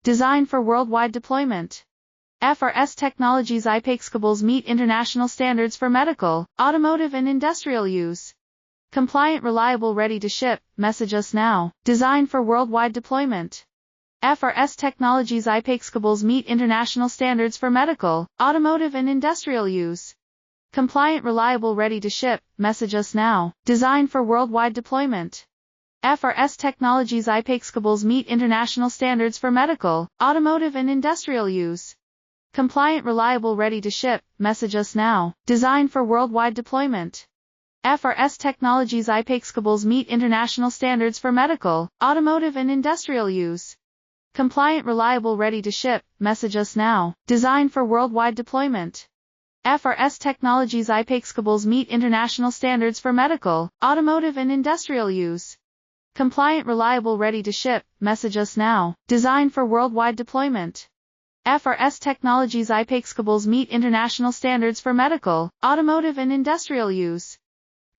Designed for worldwide deployment. FRS Technologies IPACE cables meet international standards for medical, automotive and industrial use. Compliant, reliable, ready to ship. Message us now. Designed for worldwide deployment. FRS Technologies IPACE cables meet international standards for medical, automotive and industrial use. Compliant, reliable, ready to ship. Message us now. Designed for worldwide deployment. FRS Technologies IPACE cables meet international standards for medical, automotive and industrial use. Compliant, reliable, ready to ship. Message us now. Designed for worldwide deployment. FRS Technologies IPACE cables meet international standards for medical, automotive and industrial use. Compliant, reliable, ready to ship. Message us now. Designed for worldwide deployment. FRS Technologies IPACE cables meet international standards for medical, automotive and industrial use. Compliant, reliable, ready to ship. Message us now. Designed for worldwide deployment. FRS Technologies IPACE cables meet international standards for medical, automotive and industrial use.